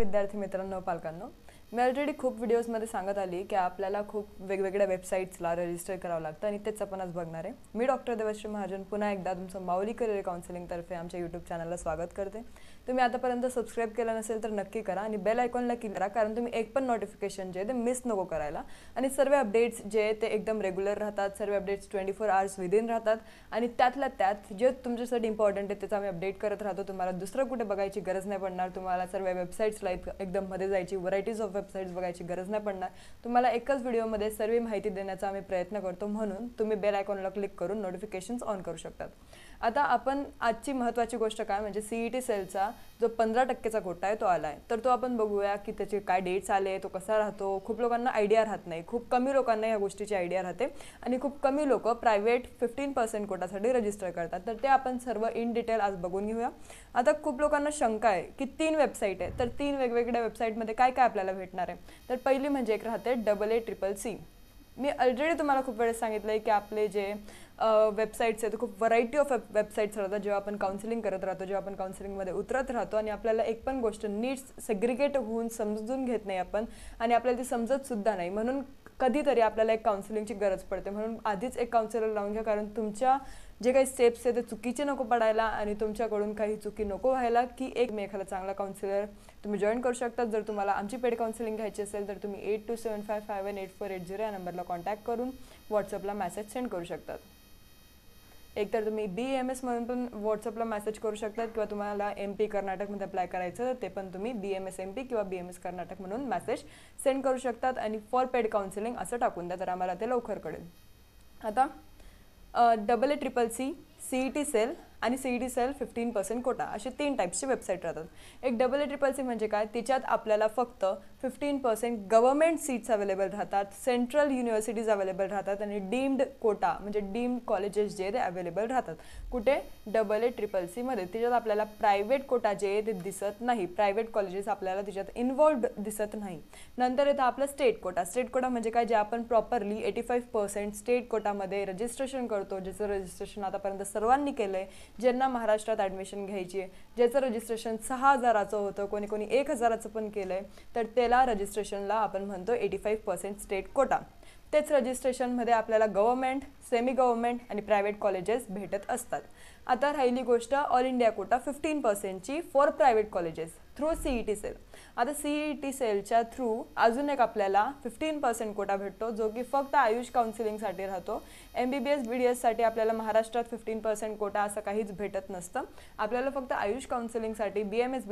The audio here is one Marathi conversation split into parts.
विद्यार्थी मित्रांनो, पालकांनो, मी ऑलरेडी खूप व्हिडिओजमध्ये सांगत आली की आपल्याला खूप वेगवेगळ्या वेबसाईट्सला रजिस्टर करावं लागतं आणि तेच आपण आज बघणार आहे। मी डॉक्टर देवश्री महाजन पुन्हा एकदा तुमचं माऊली करिअर काउन्सिलिंगतर्फे आमच्या यूट्यूब चॅनलला स्वागत करते। तुम्ही आतापर्यंत सबस्क्राईब केलं नसेल तर नक्की करा आणि बेल आयकॉनला क्लिक करा, कारण तुम्ही एक पण नोटिफिकेशन जे ते मिस नको करायला। आणि सर्व अपडेट्स जे ते एकदम रेग्युलर राहतात, सर्व अपडेट्स 24 आवर्स विदिन राहतात आणि त्यातल्या त्यात जे तुमच्यासाठी इम्पॉर्टंट आहे त्याचं आम्ही अपडेट करत राहतो। तुम्हाला दुसरं कुठे बघायची गरज नाही पडणार, तुम्हाला सर्व वेबसाईट्सला एकदम मध्ये जायची, व्हरायटीज ऑफ वेबसाईट्स बघायची गरज नाही पडणार। तुम्हाला एकच व्हिडिओमध्ये सर्व माहिती देण्याचा आम्ही प्रयत्न करतो, म्हणून तुम्ही बेल आयकॉनला क्लिक करून नोटिफिकेशन्स ऑन करू शकतात। आता आपण आजची महत्त्वाची गोष्ट काय म्हणजे सीईटी सेलचा जो 15% कोटा आहे तो आलाय, तर तो आपण बघूया की त्याचे काय डेट्स आले, तो कसा राहतो। खूप लोकांना आयडिया राहत नाही, खूप कमी लोकांना या गोष्टीची आयडिया राहते आणि खूप कमी लोक प्रायव्हेट 15% कोटासाठी रजिस्टर करतात, तर ते आपण सर्व इन डिटेल आज बघून घेऊया। आता खूप लोकांना शंका आहे की 3 वेबसाईट आहे, तर 3 वेगवेगळ्या वेबसाईटमध्ये काय काय आपल्याला भेटणार आहे। तर पहिली म्हणजे एक राहते AACCC। मी ऑलरेडी तुम्हाला खूप वेळेस सांगितलं आहे की आपले जे वेबसाईट्स आहेत खूप व्हरायटी ऑफ वेबसाईट्स राहतात। जेव्हा आपण काउन्सिलिंग करत राहतो, जेव्हा आपण काउन्सिलिंगमध्ये उतरत राहतो आणि आपल्याला एक पण गोष्ट नीट सेग्रिगेट होऊन समजून घेत नाही आपण आणि आपल्याला ती समजत सुद्धा नाही, म्हणून कधीतरी आपल्याला एक काउन्सिलिंगची गरज पडते। म्हणून आधीच एक काउन्सिलर लावून घ्या, कारण तुमच्या जे काही स्टेप्स आहेत ते चुकीचे नको पडायला आणि तुमच्याकडून काही चुकी नको व्हायला की एखादा चांगला काउन्सिलर तुम्ही जॉईन करू शकता। जर तुम्हाला आमची पेड काउन्सिलिंग घ्यायची असेल तर तुम्ही 8275518480 या नंबरला कॉन्टॅक्ट करून व्हॉट्सअपला मेसेज सेंड करू शकतात। एकतर तुम्ही BMS म्हणून पण व्हॉट्सअपला मेसेज करू शकतात किंवा तुम्हाला MP कर्नाटकमध्ये अप्लाय करायचं तर ते पण तुम्ही BMS MP किंवा BMS कर्नाटक म्हणून मेसेज सेंड करू शकतात आणि फॉर पेड काउन्सिलिंग असं टाकून द्या, तर आम्हाला ते लवकर कळेल। आता AACCC, CET सेल आणि CET सेल 15% कोटा असे 3 टाईप्सची वेबसाईट राहतात। एक AACCC म्हणजे काय, तिच्यात आपल्याला फक्त 15% गव्हर्नमेंट सीट्स अवेलेबल राहतात, सेंट्रल युनिव्हर्सिटीज अवेलेबल राहतात आणि डीम्ड कोटा म्हणजे डीम्ड कॉलेजेस जे ते अवेलेबल राहतात। कुठे AACCC मध्ये तिच्यात आपल्याला प्रायव्हेट कोटा जे ते दिसत नाही, प्रायव्हेट कॉलेजेस आपल्याला तिच्यात इन्व्हॉल्व्ड दिसत नाही। नंतर येतं आपलं स्टेट कोटा। स्टेट कोटा म्हणजे काय, जे आपण प्रॉपरली 85% स्टेट कोटामध्ये रजिस्ट्रेशन करतो, ज्याचं रजिस्ट्रेशन आतापर्यंत सर्वांनी केलंय, ज्यांना महाराष्ट्रात ॲडमिशन घ्यायची आहे, ज्याचं रजिस्ट्रेशन 6000चं होतं, कोणी 1000चं पण केलंय, तर त्याला रजिस्ट्रेशनला आपण म्हणतो 85% स्टेट कोटा। तेच रजिस्ट्रेशनमध्ये आपल्याला गव्हर्नमेंट, सेमी गव्हर्नमेंट आणि प्रायव्हेट कॉलेजेस भेटत असतात। आता राहिली गोष्ट ऑल इंडिया कोटा 15%ची for private colleges through CET cell. आता CET सेलच्या थ्रू अजून एक आपल्याला 15% कोटा भेटतो, जो की फक्त आयुष काउन्सिलिंगसाठी राहतो। MBBS BDS साठी आपल्याला महाराष्ट्रात 15% कोटा असं काहीच भेटत नसतं। आपल्याला फक्त आयुष काउन्सिलिंगसाठी BMS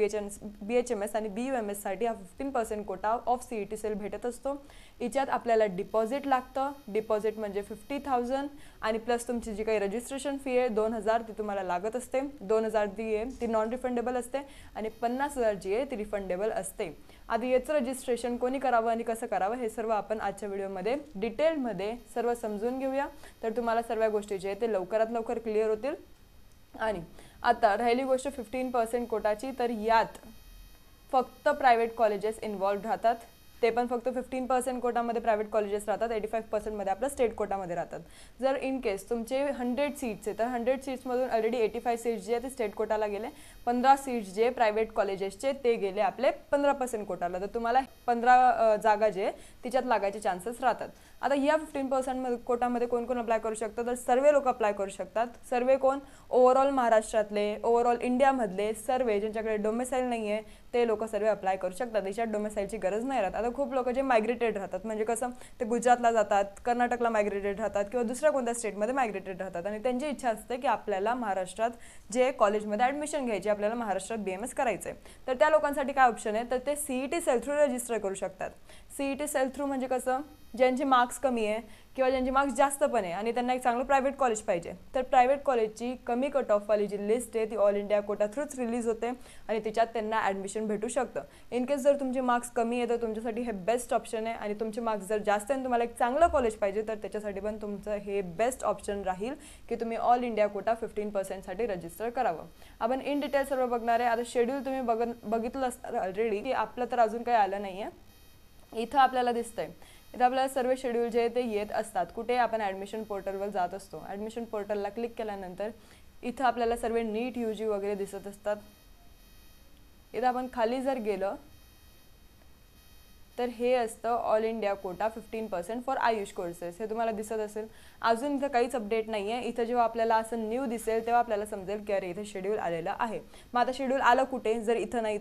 BHMS आणि BUMS साठी हा 15% कोटा ऑफ CET सेल भेटत असतो। याच्यात आपल्याला डिपॉझिट लागतं, डिपॉझिट म्हणजे 50,000 आणि प्लस तुमची जी काही रजिस्ट्रेशन फी आहे 2000 ती तुम्हाला लागत असते। 2000 ती आहे ती नॉन रिफंडेबल असते आणि 50,000 जी आहे ती रिफंडेबल असते। आता याचं रजिस्ट्रेशन कोणी करावं आणि कसं करावं हे सर्व आपण आजच्या व्हिडिओमध्ये डिटेलमध्ये सर्व समजून घेऊया, तर तुम्हाला सर्व गोष्टी जे आहेत ते लवकरात लवकर क्लिअर होतील। आणि आता राहिली गोष्ट 15% कोटाची, तर यात फक्त प्रायव्हेट कॉलेजेस इन्व्हॉल्व्ड राहतात, ते पण फक्त 15% कोटामध्ये प्रायव्हेट कॉलेजेस राहतात, 85% मध्ये आपलं स्टेट कोटामध्ये राहतात। जर इन केस तुमचे 100 सीट्स आहेत तर 100 सीट्समधून ऑलरेडी 85 सीट्स जे ते स्टेट कोटाला गेले, 15 सीट्स जे प्रायव्हेट कॉलेजेसचे ते गेले आपले 15% कोटाला, तर तुम्हाला 15 जागा जे तिच्यात लागायचे चान्सेस राहतात। आता या 15% कोटामध्ये कोण कोण अप्लाय करू शकतात, तर सर्व लोक अप्लाय करू शकतात। सर्व कोण, ओव्हरऑल महाराष्ट्रातले, ओव्हरऑल इंडियामधले सर्व ज्यांच्याकडे डोमेसाईल नाही आहे ते लोक सर्व अप्लाय करू शकतात। याच्यात डोमेसाईलची गरज नाही राहत। आता खूप लोक जे मायग्रेटेड राहतात, म्हणजे कसं ते गुजरातला जातात, कर्नाटकला मायग्रेटेड राहतात किंवा दुसऱ्या कोणत्या स्टेटमध्ये मायग्रेटेड राहतात आणि त्यांची इच्छा असते की आपल्याला महाराष्ट्रात जे कॉलेजमध्ये ॲडमिशन घ्यायची, आपल्याला महाराष्ट्रात BMS करायचं आहे, तर त्या लोकांसाठी काय ऑप्शन आहे, तर ते CET सेल थ्रू रजिस्टर करू शकतात। CET सेल थ्रू म्हणजे कसं, ज्यांचे मार्क्स कमी आहे किंवा ज्यांचे मार्क्स जास्त पण आहे आणि त्यांना एक चांगलं प्रायव्हेट कॉलेज पाहिजे, तर प्रायव्हेट कॉलेजची कमी कट ऑफवाली जी लिस्ट आहे ती ऑल इंडिया कोटा थ्रूच रिलीज होते आणि त्याच्यात त्यांना ॲडमिशन भेटू शकतं। इन केस जर तुमचे मार्क्स कमी आहे तर तुमच्यासाठी हे बेस्ट ऑप्शन आहे आणि तुमचे मार्क्स जर जास्त आहे तुम्हाला एक चांगलं कॉलेज पाहिजे तर त्याच्यासाठी पण तुमचं हे बेस्ट ऑप्शन राहील की तुम्ही ऑल इंडिया कोटा 15% साठी रजिस्टर करावं। आपण इन डिटेल सर्व बघणार आहे। आता शेड्यूल तुम्ही बघितलं असणार ऑलरेडी की आपलं तर अजून काही आलं नाही आहे। इथं आपल्याला दिसतंय, इथं आपल्याला सर्व शेड्यूल जे ते येत असतात। कुठे, आपण ॲडमिशन पोर्टलवर जात असतो, ॲडमिशन पोर्टलला क्लिक केल्यानंतर इथं आपल्याला सर्व नीट UG वगैरे दिसत असतात। इथं आपण खाली जर गेलं तर हे असतं all India Kota 15% for Ayush courses. हे तुम्हाला दिसत असेल. अजून इथं काहीच अपडेट नाही आहे. इथं जेव्हा आपल्याला असं न्यू दिसेल तेव्हा आपल्याला समजेल की अरे इथे शेड्यूल आलेलं आहे. मग आता शेड्यूल आलं कुठे, जर इथं नाही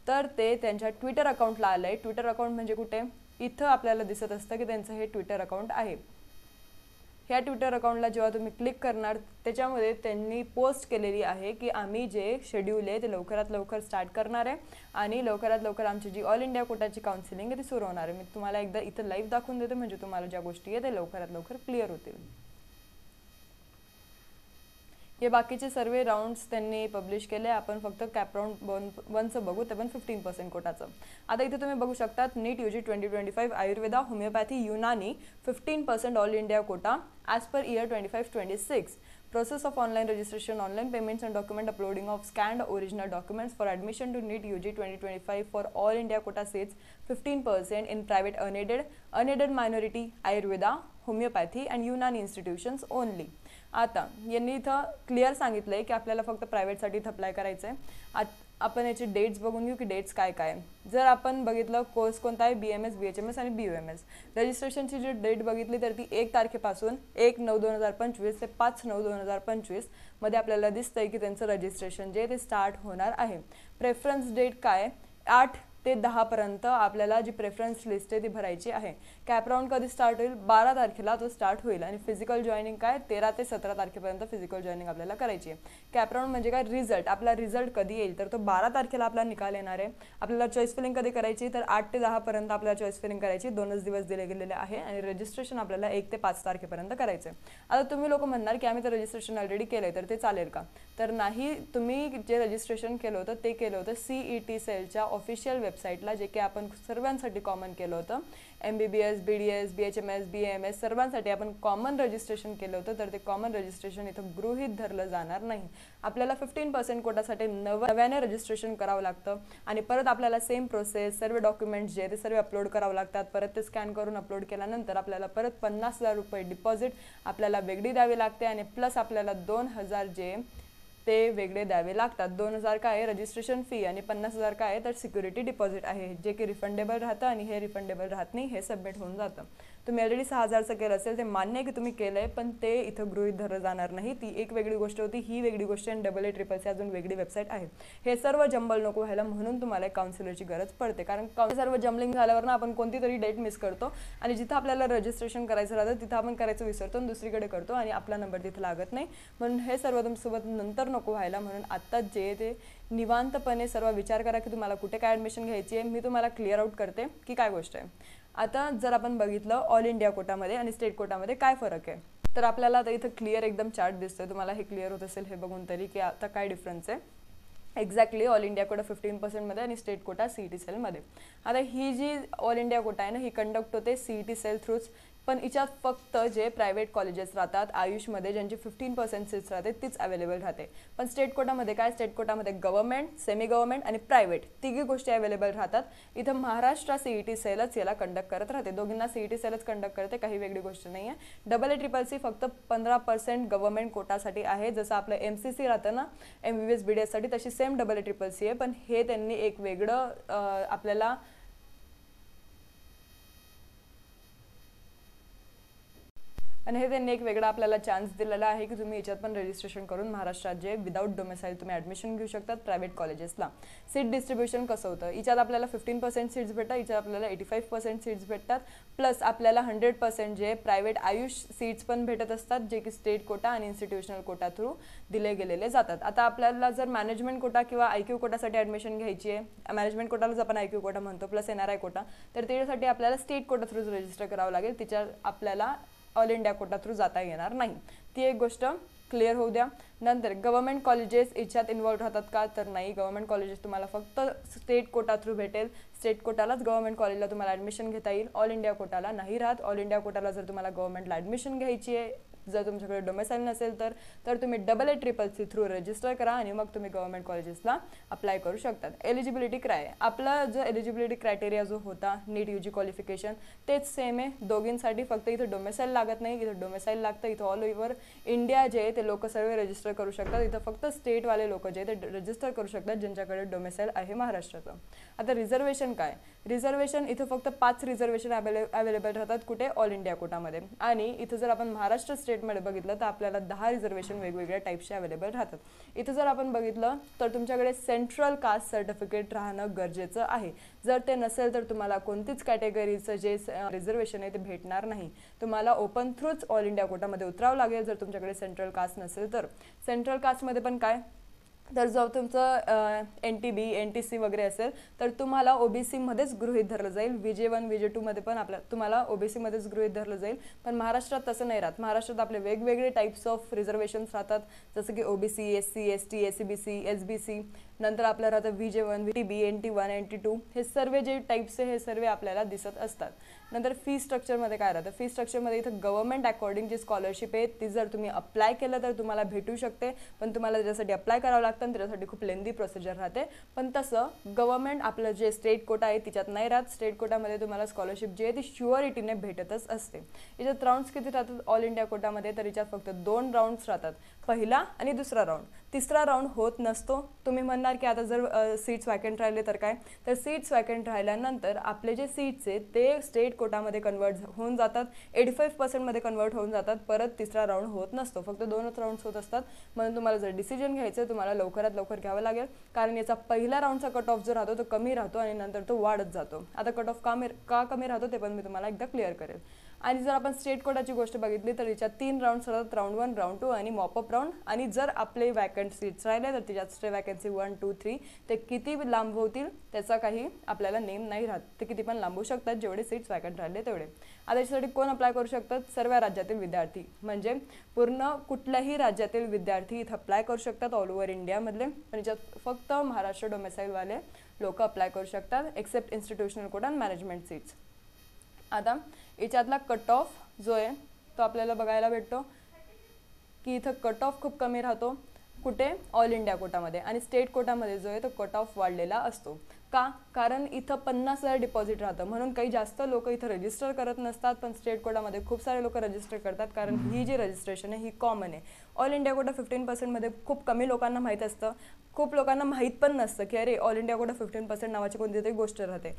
तर ते त्यांच्या ट्विटर अकाउंटला आलं आहे. ट्विटर अकाउंट म्हणजे कुठे, इथं आपल्याला दिसत असतं की त्यांचं हे ट्विटर अकाउंट आहे. ह्या ट्विटर अकाउंटला जेव्हा तुम्ही क्लिक करणार त्याच्यामध्ये त्यांनी पोस्ट केलेली आहे की आम्ही जे शेड्यूल आहे ते लवकरात लवकर स्टार्ट करणार आहे आणि लवकरात लवकर आमची जी ऑल इंडिया कोटाची काउन्सिलिंग आहे ती सुरू होणार आहे. मी तुम्हाला एकदा इथं लाईव्ह दाखवून देते म्हणजे तुम्हाला ज्या गोष्टी आहे ते लवकरात लवकर क्लिअर होतील. हे बाकीचे सर्व राऊंड्स त्यांनी पब्लिश केले. आपण फक्त कॅप राऊंड 1चं बघू, ते पण 15% कोटाचं. आता इथे तुम्ही बघू शकतात नीट UG 2025 Ayurveda homeopathy Unani 15% all India Kota as per year 25-26. Process of online registration, online payments and document uploading of scanned original documents for admission to NEET UG 2025 for all India quota seats 15% in private unaided minority Ayurveda, homeopathy and Unani institutions only. आता यांनी इथं क्लिअर सांगितलंय की आपल्याला फक्त प्रायव्हेटसाठी इथं अप्लाय करायचं आहे. आपण याचे डेट्स बघून घेऊ की डेट्स काय काय. जर आपण बघितलं कोर्स कोणता आहे BMS, BHMS आणि BUMS. रजिस्ट्रेशनची जी डेट बघितली तर ती 1 तारखेपासून 1/9/2025 ते 5/9/2025 मध्ये आपल्याला दिसतंय की त्यांचं रजिस्ट्रेशन जे ते स्टार्ट होणार आहे. प्रेफरन्स डेट काय, 8 ते 10 पर्यंत आपल्याला जी प्रेफरन्स लिस्ट आहे ती भरायची आहे. कॅप राऊंड कधी स्टार्ट होईल, 12 तारखेला तो स्टार्ट होईल आणि फिजिकल जॉईनिंग काय 13 ते 17 तारखेपर्यंत फिजिकल जॉईनिंग आपल्याला करायची आहे. कॅप राऊंड म्हणजे काय, रिझल्ट, आपला रिझल्ट कधी येईल तर तो 12 तारखेला आपला निकाल येणार आहे. आपल्याला चॉईस फिलिंग कधी करायची तर 8 ते 10 पर्यंत आपल्याला चॉईस फिलिंग करायची. 2च दिवस दिले गेलेले आहे आणि रजिस्ट्रेशन आपल्याला 1 ते 5 तारखेपर्यंत करायचं आहे. आता तुम्ही लोक म्हणणार की आम्ही तर रजिस्ट्रेशन ऑलरेडी केलंय तर ते चालेल का, तर नाही. तुम्ही जे रजिस्ट्रेशन केलं होतं ते केलं होतं CET सेलच्या ऑफिशियल वेबसाईटला, जे की आपण सर्वांसाठी कॉमन केलं होतं. MBBS, BDS, BHMS, BAMS सर्वांसाठी आपण कॉमन रजिस्ट्रेशन केलं होतं. तर ते कॉमन रजिस्ट्रेशन इथं गृहीत धरलं जाणार नाही. आपल्याला 15% कोटासाठी नव्याने रजिस्ट्रेशन करावं लागतं आणि परत आपल्याला सेम प्रोसेस, सर्व डॉक्युमेंट्स जे ते सर्व अपलोड करावं लागतात. परत ते स्कॅन करून अपलोड केल्यानंतर आपल्याला परत 50,000 रुपये डिपॉझिट आपल्याला वेगळी द्यावी लागते आणि प्लस आपल्याला 2,000 जे ते वेगळे द्यावे लागतात. 2,000 काय आहे रजिस्ट्रेशन फी आणि 50,000 काय आहे तर सिक्युरिटी डिपॉझिट आहे, जे की रिफंडेबल राहतं आणि हे रिफंडेबल राहत नाही, हे सबमिट होऊन जातं. तुम्ही ऑलरेडी 6,000चं केलं असेल ते मान्य आहे की तुम्ही केलं आहे, पण ते इथं गृहीत धरलं जाणार नाही. ती एक वेगळी गोष्ट होती, ही वेगळी गोष्ट आणि AA-CCC अजून वेगळी वेबसाईट आहे. हे सर्व जंबल नको व्हायला म्हणून तुम्हाला एक काउन्सिलरची गरज पडते, कारण सर्व जम्बलिंग झाल्यावर ना आपण कोणती तरी डेट मिस करतो आणि जिथं आपल्याला रजिस्ट्रेशन करायचं राहतं तिथं आपण करायचं विसरतो आणि दुसरीकडे करतो आणि आपला नंबर तिथं लागत नाही. म्हणून हे सर्व तुमच्यासोबत नंतर नको व्हायला, म्हणून आत्ताच जे ते निवांतपणे सर्व विचार करा की तुम्हाला कुठे काय ॲडमिशन घ्यायची आहे. मी तुम्हाला क्लिअर आउट करते की काय गोष्ट आहे. आता जर आपण बघितलं ऑल इंडिया कोटामध्ये आणि स्टेट कोटामध्ये काय फरक आहे, तर आपल्याला आता इथं क्लिअर एकदम चार्ट दिसतोय. तुम्हाला हे क्लिअर होत असेल हे बघून तरी की आता काय डिफरन्स आहे. एक्झॅक्टली ऑल इंडिया कोटा 15% मध्ये आणि स्टेट कोटा CET सेलमध्ये. आता ही जी ऑल इंडिया कोटा आहे ना ही कंडक्ट होते CET सेल थ्रूच, पण हिच्यात फक्त जे प्रायव्हेट कॉलेजेस राहतात आयुषमध्ये ज्यांची 15% सीट्स राहते तीच अवेलेबल राहते. पण स्टेट कोटामध्ये काय, स्टेट कोटामध्ये गव्हर्नमेंट, सेमी गव्हर्नमेंट आणि प्रायव्हेट तिघी गोष्टी अवेलेबल राहतात. इथं महाराष्ट्र CET सेलच याला कंडक्ट करत राहते. दोघींना CET सेलच कंडक्ट करते, काही वेगळी गोष्ट नाही आहे. AA-CCC फक्त 15% गव्हर्नमेंट कोटासाठी आहे. जसं आपलं MCC राहतं ना MBBS BDS साठी, तशी सेम AA-CCC आहे. पण हे त्यांनी एक वेगळं आपल्याला आणि हे त्यांनी एक वेगळा आपल्याला चान्स दिलेला आहे की तुम्ही याच्यात पण रजिस्ट्रेशन करून महाराष्ट्रात जे विदाउट डोमेसाईल तुम्ही ॲडमिशन घेऊ शकतात प्रायव्हेट कॉलेजेसला. सीट डिस्ट्रीब्युशन कसं होतं, याच्यात आपल्याला 15% सीट्स भेटतात, याच्यात आपल्याला 85% सीट्स भेटतात. प्लस आपल्याला 100% जे प्रायव्हेट आयुष सीट्स पण भेटत असतात, जे की स्टेट कोटा आणि इन्स्टिट्यूशनल कोटा थ्रू दिले गेलेले जातात. आता आपल्याला जर मॅनेजमेंट कोटा किंवा IQ कोटासाठी ॲडमिशन घ्यायची आहे, मॅनेजमेंट कोटालाच आपण IQ कोटा म्हणतो प्लस NRI कोटा, तर त्याच्यासाठी आपल्याला स्टेट कोटा थ्रू रजिस्टर करावं लागेल. तिच्या आपल्याला ऑल इंडिया कोटा थ्रू जाता येणार नाही. ती एक गोष्ट क्लिअर होऊ द्या. नंतर गव्हर्नमेंट कॉलेजेस याच्यात इन्व्हॉल्व राहतात का, तर नाही. गव्हर्नमेंट कॉलेजेस तुम्हाला फक्त स्टेट कोटा थ्रू भेटेल. स्टेट कोटालाच गव्हर्नमेंट कॉलेजला तुम्हाला ॲडमिशन घेता येईल, ऑल इंडिया कोटाला नाही राहत. ऑल इंडिया कोटाला जर तुम्हाला गव्हर्नमेंटला ॲडमिशन घ्यायची आहे, जर तुमच्याकडे डोमेसाईल नसेल तर तुम्ही AA-CCC थ्रू रजिस्टर करा आणि मग तुम्ही गव्हर्नमेंट कॉलेजेसला अप्लाय करू शकतात. एलिजिबिलिटी काय, आपला जो एलिजिबिलिटी क्रायटेरिया जो होता नीट UG क्वालिफिकेशन तेच सेम आहे दोघींसाठी. फक्त इथं डोमेसाईल लागत नाही, इथं डोमेसाईल लागतं. इथं ऑल ओव्हर इंडिया जे ते लोक सर्व रजिस्टर करू शकतात. इथं फक्त स्टेटवाले लोक जे ते रजिस्टर करू शकतात ज्यांच्याकडे डोमेसाईल आहे महाराष्ट्राचं. आता रिझर्वेशन काय, रिझर्वेशन इथं फक्त 5 रिझर्वेशन अवेलेबल राहतात कुठे, ऑल इंडिया कोटामध्ये. आणि इथं जर आपण महाराष्ट्र स्टेटमध्ये बघितलं तर आपल्याला 10 रिझर्वेशन वेगवेगळ्या टाईप्सचे अवेलेबल राहतात. इथं जर आपण बघितलं तर तुमच्याकडे सेंट्रल कास्ट सर्टिफिकेट राहणं गरजेचं आहे. जर ते नसेल तर तुम्हाला कोणतीच कॅटेगरीचं जे रिझर्वेशन आहे ते भेटणार नाही. तुम्हाला ओपन थ्रूच ऑल इंडिया कोटामध्ये उतरावं लागेल जर तुमच्याकडे सेंट्रल कास्ट नसेल तर. सेंट्रल कास्टमध्ये पण काय, तर जर तुमचं NTB NTC वगैरे असेल तर तुम्हाला OBC मध्येच गृहीत धरलं जाईल. VJ1 VJ2 मध्ये पण तुम्हाला OBC मध्येच गृहीत धरलं जाईल. पण महाराष्ट्रात तसं नाही राहत. महाराष्ट्रात आपले वेगवेगळे टाईप्स ऑफ रिझर्वेशन्स राहतात, जसं की OBC SC ST SCBC SBC, नंतर आपलं राहतं VJ1 VTB NT1 NT2, हे सर्व जे टाईप्स आहे हे सर्व आपल्याला दिसत असतात. नंतर फी स्ट्रक्चरमध्ये काय राहतं, फी स्ट्रक्चरमध्ये इथं गव्हर्नमेंट अकॉर्डिंग जी स्कॉलरशिप आहे ती जर तुम्ही अप्लाय केलं तर तुम्हाला भेटू शकते. पण तुम्हाला त्याच्यासाठी अप्लाय करावं लागतं आणि त्याच्यासाठी खूप लेंदी प्रोसिजर राहते. पण तसं गव्हर्नमेंट आपलं जे स्टेट कोटा आहे तिच्यात नाही राहत. स्टेट कोटामध्ये तुम्हाला स्कॉलरशिप जी आहे ती शुअरिटीने भेटतच असते. याच्यात राऊंड्स किती राहतात ऑल इंडिया कोटामध्ये, तर याच्यात फक्त 2 राऊंड्स राहतात, पहिला आणि दुसरा राऊंड. तिसरा राऊंड होत नसतो. तुम्ही म्हणणार की आता जर सीट्स वॅकंट राहिले तर काय, तर सीट्स वॅकंट राहिल्यानंतर आपले जे सीट्स आहेत ते स्टेट कोटामध्ये कन्वर्ट होऊन जातात, 85% मध्ये कन्वर्ट होऊन जातात. परत तिसरा राऊंड होत नसतो, फक्त 2च राऊंड्स होत असतात. म्हणून तुम्हाला जर डिसिजन घ्यायचं तुम्हाला लवकरात लवकर घ्यावं लागेल, कारण याचा पहिला राऊंडचा कट ऑफ जो राहतो तो कमी राहतो आणि नंतर तो वाढत जातो. आता कट ऑफ का कमी राहतो ते पण मी तुम्हाला एकदा क्लिअर करेल. आणि जर आपण स्टेट कोटाची गोष्ट बघितली तर याच्यात 3 राऊंड्स राहतात, राऊंड 1 राऊंड 2 आणि मॉपअप राऊंड. आणि जर आपले वॅकंट सीट्स राहिले तर त्याच्यात स्टे वॅकन्सी 1 2 3 ते किती लांब होतील त्याचा काही आपल्याला नेम नाही राहत. ते किती पण लांबू शकतात जेवढे सीट्स वॅकंट राहिले तेवढे. आता याच्यासाठी कोण अप्लाय करू शकतात, सर्व राज्यातील विद्यार्थी, म्हणजे पूर्ण कुठल्याही राज्यातील विद्यार्थी इथं अप्लाय करू शकतात ऑल ओव्हर इंडियामधले. पण याच्यात फक्त महाराष्ट्र डोमेसाईलवाले लोक अप्लाय करू शकतात, एक्सेप्ट इन्स्टिट्यूशनल कोटा आणि मॅनेजमेंट सीट्स. आता याच्यातला कट ऑफ जो आहे तो आपल्याला बघायला भेटतो की इथं कट ऑफ खूप कमी राहतो कुठे, ऑल इंडिया कोटामध्ये. आणि स्टेट कोटामध्ये जो आहे तो कट ऑफ वाढलेला असतो. का, कारण इथं 50,000 डिपॉझिट राहतं म्हणून काही जास्त लोक इथं रजिस्टर करत नसतात. पण स्टेट कोटामध्ये खूप सारे लोक रजिस्टर करतात, कारण ही जी रजिस्ट्रेशन आहे ही कॉमन आहे. ऑल इंडिया कोटा 15% मध्ये खूप कमी लोकांना माहीत असतं. खूप लोकांना माहीत पण नसतं की अरे ऑल इंडिया कोटा 15% नावाची कोणती तरी गोष्ट राहते.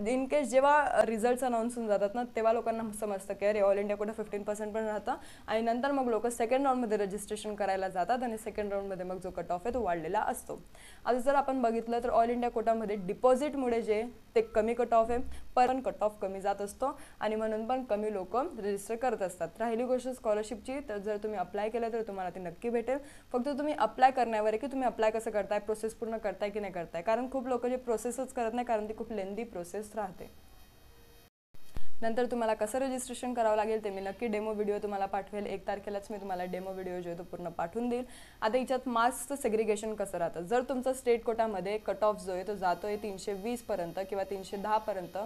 इन केस जेव्हा रिझल्ट्स अनाऊन्स होऊन जातात ना तेव्हा लोकांना समजतं की अरे ऑल इंडिया कोटा 15% पण राहतं. आणि नंतर मग लोक सेकंड राऊंडमध्ये रजिस्ट्रेशन करायला जातात आणि सेकंड राऊंडमध्ये मग जो कट ऑफ आहे तो वाढलेला असतो. आता जर आपण बघितलं तर ऑल इंडिया कोटामध्ये डिपॉझिटमुळे जे ते कमी कट ऑफ आहे, पण कट ऑफ कमी जात असतो आणि म्हणून पण कमी लोक रजिस्टर करत असतात. राहिली गोष्ट स्कॉलरशिपची, तर जर तुम्ही अप्लाय केलं तर तुम्हाला ते नक्की भेटेल. फक्त तुम्ही अप्लाय करण्यावर आहे की तुम्ही अप्लाय कसं करताय, प्रोसेस पूर्ण करताय की नाही करताय. कारण खूप लोक जे प्रोसेसच करत नाही, कारण ती खूप लेंदी प्रोसेस राहते. नंतर तुम्हाला कसं रजिस्ट्रेशन करावं लागेल ते मी नक्की डेमो व्हिडिओ तुम्हाला पाठवेल. 1 तारखेलाच मी तुम्हाला डेमो व्हिडिओ जो आहे तो पूर्ण पाठवून देईल. आता याच्यात मार्क्सचं सेग्रिगेशन कसं राहतं, जर तुमचं स्टेट कोटामध्ये कट ऑफ जो आहे तो जातोय 320 पर्यंत किंवा 310 पर्यंत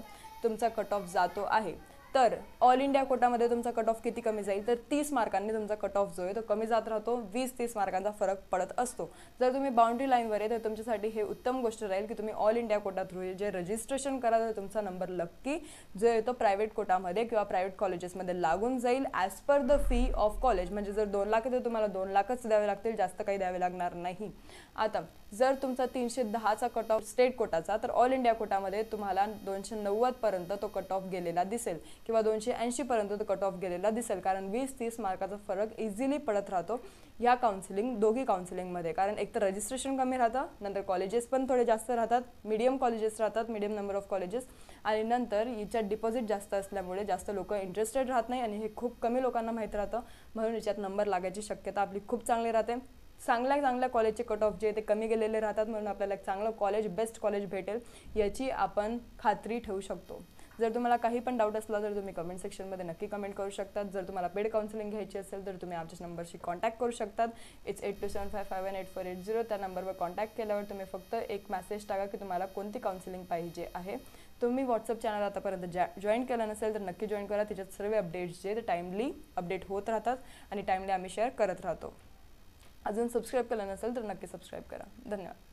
तुमचा कट ऑफ जातो आहे, तर ऑल इंडिया कोटामध्ये तुमचा कट ऑफ किती कमी जाईल, तर 30 मार्कांनी तुमचा कट ऑफ जो आहे तो कमी जात राहतो. 20-30 मार्कांचा फरक पडत असतो. जर तुम्ही बाउंड्री लाईनवर आहे तर तुमच्यासाठी हे उत्तम गोष्ट राहील की तुम्ही ऑल इंडिया कोटा थ्रू जे रजिस्ट्रेशन करा तर तुमचा नंबर लक्की जो आहे तो प्रायव्हेट कोटामध्ये किंवा प्रायव्हेट कॉलेजेसमध्ये लागून जाईल as per the fee of college. म्हणजे जर 2 लाख आहे तर तुम्हाला 2 लाखच द्यावे लागतील, जास्त काही द्यावे लागणार नाही. आता जर तुमचा 310चा कट ऑफ स्टेट कोटाचा, तर ऑल इंडिया कोटामध्ये तुम्हाला 290 पर्यंत तो कट ऑफ गेलेला दिसेल किंवा 280 पर्यंत तो कट ऑफ गेलेला दिसेल, कारण 20-30 मार्काचा फरक इझिली पडत राहतो या दोघी काउन्सिलिंगमध्ये. कारण एक तर रजिस्ट्रेशन कमी राहतं, नंतर कॉलेजेस पण थोडे जास्त राहतात, मीडियम कॉलेजेस राहतात, मीडियम नंबर ऑफ कॉलेजेस, आणि नंतर याच्यात डिपॉझिट जास्त असल्यामुळे जास्त लोक इंटरेस्टेड राहत नाही आणि हे खूप कमी लोकांना माहीत राहतं. म्हणून याच्यात नंबर लागायची शक्यता आपली खूप चांगली राहते. चांगल्या कॉलेजचे कट ऑफ जे ते कमी गेलेले राहतात, म्हणून आपल्याला एक चांगलं कॉलेज, बेस्ट कॉलेज भेटेल याची आपण खात्री ठेवू शकतो. जर तुम्हाला काही पण डाऊट असला तर तुम्ही कमेंट सेक्शनमध्ये नक्की कमेंट करू शकतात. जर तुम्हाला पेड काउन्सिलिंग घ्यायची असेल तर तुम्ही आमच्या नंबरशी कॉन्टॅक्ट करू शकतात. इट्स 8275518480. त्या नंबरवर कॉन्टॅक्ट केल्यावर तुम्ही फक्त एक मेसेज टाका की तुम्हाला कोणती काउन्सिलिंग पाहिजे आहे. तुम्ही व्हॉट्सअप चॅनल आतापर्यंत जॉईन केलं नसेल तर नक्की जॉईन करा. त्याच्यात सर्व अपडेट्स जे ते टाईमली अपडेट होत राहतात आणि टाईमली आम्ही शेअर करत राहतो. अजून सबस्क्राईब केलं नसेल तर नक्की सबस्क्राईब करा. धन्यवाद.